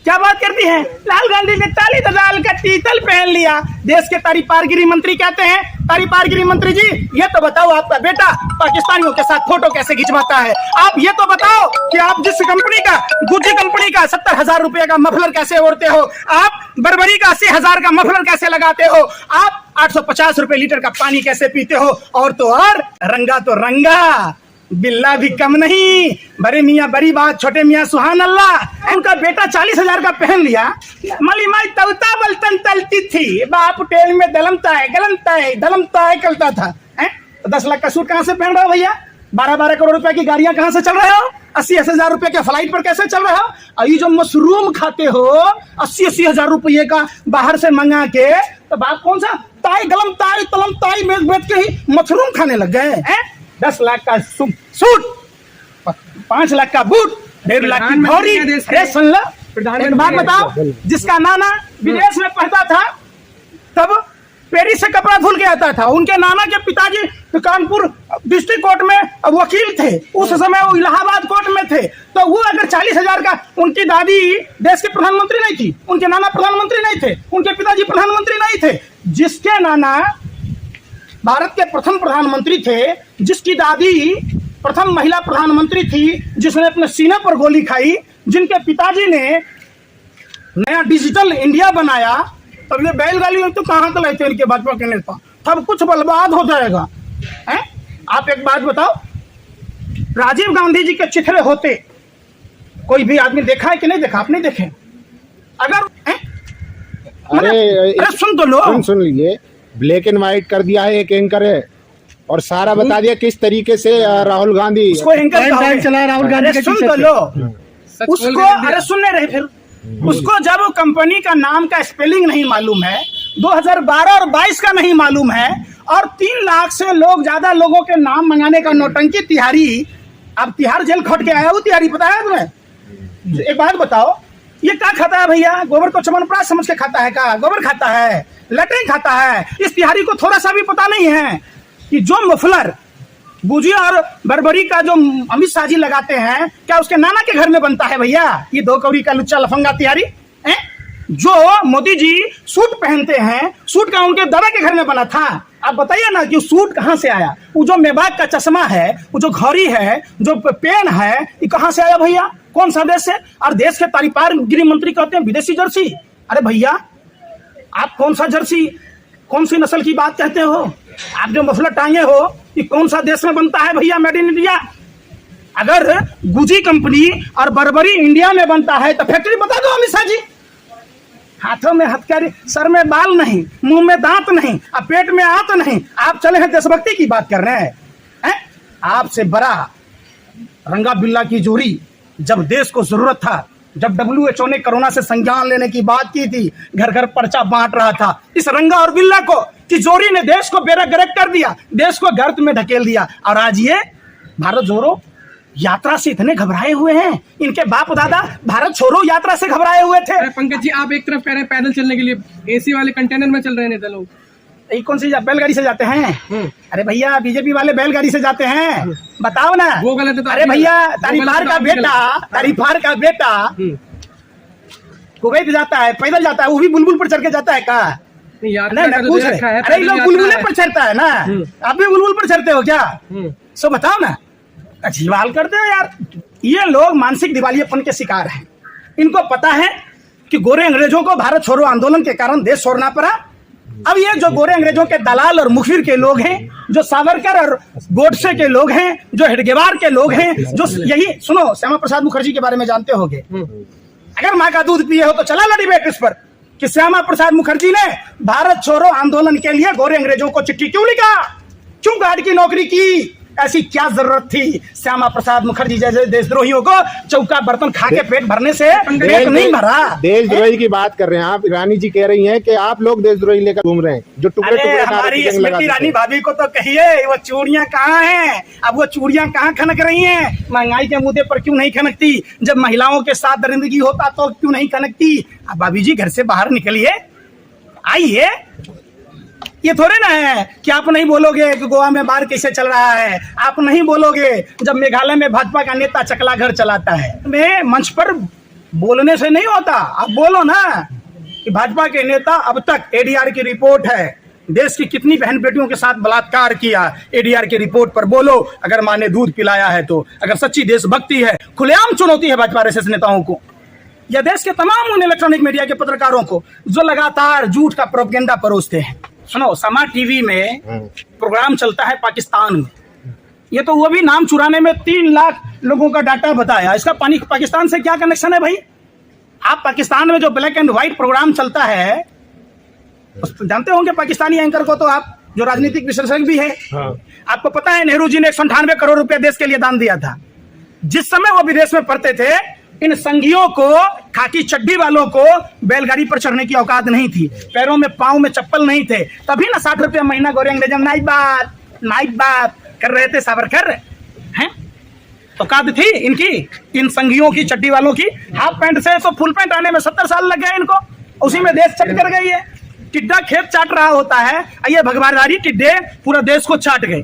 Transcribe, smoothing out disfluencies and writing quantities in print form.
क्या बात करती हैं? राहुल गांधी ने ताली दलाल का तीतल पहन लिया। देश के तारी पार गिरी मंत्री कहते हैं। तारी पार गिरी मंत्री जी, ये तो बताओ आपका बेटा पाकिस्तानियों के साथ फोटो कैसे खिंचवाता है? आप ये तो बताओ कि आप जिस कंपनी का, गुज्जी कंपनी का 70,000 रुपए का मफलर कैसे ओढ़ते हो? आप बर्बरी का 80,000 का मफलर कैसे लगाते हो? आप 850 रुपए लीटर का पानी कैसे पीते हो? और तो और रंगा तो रंगा, बिल्ला भी कम नहीं। बड़े मियाँ बड़ी बात, छोटे मियाँ सुहान अल्लाह। उनका बेटा 40,000 का पहन लिया। मली माई तवता बलतन तलती थी, बाप टेल में दलमता है कलता था। 10 लाख का सूट कहाँ से पहन रहे हो भैया? 12-12 करोड़ रुपए की गाड़ियां कहाँ से चल रहे हो? 80,000 रुपए के फ्लाइट पर कैसे चल रहे हो? और ये जो मशरूम खाते हो 80,000 रुपये का बाहर से मंगा के, तो बाप कौन सा ताई गलम ताई तलम ताई बेच के ही मशरूम खाने लग गए हैं? 10 लाख का सूट, 5 लाख का बूट, 1.5 लाख की घोड़ी। अरे सुन लो, एक बात बताओ, जिसका नाना विदेश में पढ़ता था तब पेरिस से कपड़ा धुल के आता था। उनके नाना के पिताजी कानपुर डिस्ट्रिक्ट कोर्ट में वकील थे, उस समय वो इलाहाबाद कोर्ट में थे। तो वो अगर 40,000 का, उनकी दादी देश के प्रधानमंत्री नहीं थी, उनके नाना प्रधानमंत्री नहीं थे, उनके पिताजी प्रधानमंत्री नहीं थे, जिसके नाना भारत के प्रथम प्रधानमंत्री थे, जिसकी दादी प्रथम महिला प्रधानमंत्री थी, जिसने अपने सीने पर गोली खाई, जिनके पिताजी ने नया डिजिटल इंडिया बनाया, तब ये बैलगाड़ी तो कहाँ तक लेते इनके भाजपा के नेता? सब कुछ बर्बाद हो जाएगा। हैं? आप एक बात बताओ, राजीव गांधी जी के चिथड़े होते कोई भी आदमी देखा है कि नहीं देखा? आप नहीं देखे? अगर अरे सुन तो लो, सुन लीजिए, ब्लैक एंड व्हाइट कर दिया है एक एंकर है, और सारा बता दिया किस तरीके से राहुल गांधी उसको एंकर चला राहुल गांधी। सुन तो लो उसको, अरे सुनने रहे फिर उसको, जब कंपनी का नाम का स्पेलिंग नहीं मालूम है, 2012 और 22 का नहीं मालूम है, और 3 लाख से लोग ज्यादा लोगों के नाम मंगाने का नौटंकी तिहारी। अब तिहाड़ जेल खट के आया वो तिहारी, पता है तुम्हें? एक बात बताओ, ये क्या खाता है भैया? गोबर को चमनप्राश समझ के खाता है का? गोबर खाता है, लैट्रिन खाता है। इस तिहारी को थोड़ा सा भी पता नहीं है कि जो मफलर गुजिया और बर्बरी का जो अमित शाह जी लगाते हैं, क्या उसके नाना के घर में बनता है भैया? ये 2 कौड़ी का लुच्चा लफंगा तिहारी है। जो मोदी जी सूट पहनते हैं, सूट का उनके दादा के घर में बना था। आप बताइए ना कि सूट कहाँ से आया? वो जो मेबाक का चश्मा है, वो जो घड़ी है, जो पेन है, ये कहाँ से आया भैया? कौन सा देश से? और देश के तारीपार गृह मंत्री कहते हैं विदेशी जर्सी। अरे भैया, आप कौन सा जर्सी, कौन सी नस्ल की बात कहते हो? आप जो मफलर टांगे हो, ये कौन सा देश में बनता है भैया? Made in India. अगर गुजी कंपनी और बर्बरी इंडिया में बनता है तो फैक्ट्री बता दो अमित शाह जी। हाथों में हथकड़ी, सर में बाल नहीं, मुंह में दांत नहीं, अब पेट में आंत नहीं, आप चले हैं देशभक्ति की बात कर रहे हैं? आपसे बड़ा रंगा बिल्ला की जोड़ी जब देश को जरूरत था, जब WHO ने कोरोना से संज्ञान लेने की बात की थी, घर घर पर्चा बांट रहा था, इस रंगा और बिल्ला को तिजोरी ने देश को बेड़ा गर्क कर दिया, देश को गर्त में ढकेल दिया। और आज ये भारत जोड़ो यात्रा से इतने घबराए हुए हैं। इनके बाप दादा भारत छोड़ो यात्रा से घबराए हुए थे। पंकज जी, आप एक तरफ कह रहे हैं पैदल चलने के लिए, AC वाले कंटेनर में चल रहे हैं नेता लोग। कौन सी बैलगाड़ी से जाते हैं? अरे भैया, बीजेपी वाले बैलगाड़ी से जाते हैं, बताओ ना। वो गलत है तो अरे भैया, तारीफार का बेटा कुवैत जाता है, पैदल जाता है, वो भी बुलबुल पर चढ़ के जाता है का? पूछ रहे। अरे लोग बुलबुल पर चढ़ता है ना, आप भी बुलबुल पर चढ़ते हो क्या? सो बताओ ना, अजीवाल करते हो यार। ये लोग मानसिक दिवालियापन के शिकार हैं। इनको पता है कि गोरे अंग्रेजों को भारत छोड़ो आंदोलन के कारण देश छोड़ना पड़ा। अब ये जो गोरे अंग्रेजों के दलाल और मुखबिर के लोग हैं, जो सावरकर और गोडसे के लोग हैं, जो हेडगेवार के लोग हैं, जो यही सुनो, श्यामा प्रसाद मुखर्जी के बारे में जानते होंगे। अगर माँ का दूध पिए हो तो चला ला डिबेट इस पर कि श्यामा प्रसाद मुखर्जी ने भारत छोड़ो आंदोलन के लिए गोरे अंग्रेजों को चिट्ठी क्यों लिखा, क्यों गार्ड की नौकरी की? ऐसी क्या जरूरत थी श्यामा प्रसाद मुखर्जी जैसे देशद्रोहियों को चौका बर्तन खा के पेट भरने से? पेट नहीं भरा। देशद्रोही की बात कर रहे हैं आप। रानी जी कह रही हैं कि आप लोग देशद्रोही लेकर घूम रहे हैं, जो टुकड़े टुकड़े हमारी स्मृति ईरानी भाभी को तो कहिए, वो चूड़ियां कहाँ हैं? अब वो चूड़ियां कहाँ खनक रही हैं? महंगाई के मुद्दे पर क्यों नहीं खनकती? जब महिलाओं के साथ दरिंदगी होता तो क्यों नहीं खनकती? अब भाभी जी घर से बाहर निकलिए, आइए। ये थोड़े ना है कि आप नहीं बोलोगे कि गोवा में बार कैसे चल रहा है, आप नहीं बोलोगे जब मेघालय में भाजपा का नेता चकला घर चलाता है। मैं मंच पर बोलने से नहीं होता, आप बोलो ना कि भाजपा के नेता अब तक एडीआर की रिपोर्ट है, देश की कितनी बहन बेटियों के साथ बलात्कार किया, एडीआर की रिपोर्ट पर बोलो। अगर माँ ने दूध पिलाया है तो, अगर सच्ची देशभक्ति है, खुलेआम चुनौती है भाजपा आरएसएस नेताओं को या देश के तमाम उन इलेक्ट्रॉनिक मीडिया के पत्रकारों को जो लगातार झूठ का प्रोपेगेंडा परोसते हैं। सुनो, समा टीवी में प्रोग्राम चलता है पाकिस्तान में, ये तो वो भी नाम चुराने में 3 लाख लोगों का डाटा बताया, इसका पाकिस्तान से क्या कनेक्शन है भाई? आप पाकिस्तान में जो ब्लैक एंड व्हाइट प्रोग्राम चलता है, जानते होंगे पाकिस्तानी एंकर को, तो आप जो राजनीतिक विशेषज्ञ भी है, आपको पता है नेहरू जी ने 198 करोड़ रुपया देश के लिए दान दिया था। जिस समय वो विदेश में पढ़ते थे, इन संघियों को, खाकी चड्डी वालों को बैलगाड़ी पर चढ़ने की औकात नहीं थी, पैरों में पांव में चप्पल नहीं थे, तभी ना 60 रुपया महीना गोरे अंग्रेजों नाइट बात कर रहे थे सावरकर हैं। औकात थी इनकी, इन संघियों की, चड्डी वालों की। हाफ पैंट से तो फुल पैंट आने में 70 साल लग गए इनको, उसी में देश चट कर गई है। टिड्डा खेत चाट रहा होता है, ये भगवानदारी टिड्डे पूरा देश को चाट गए।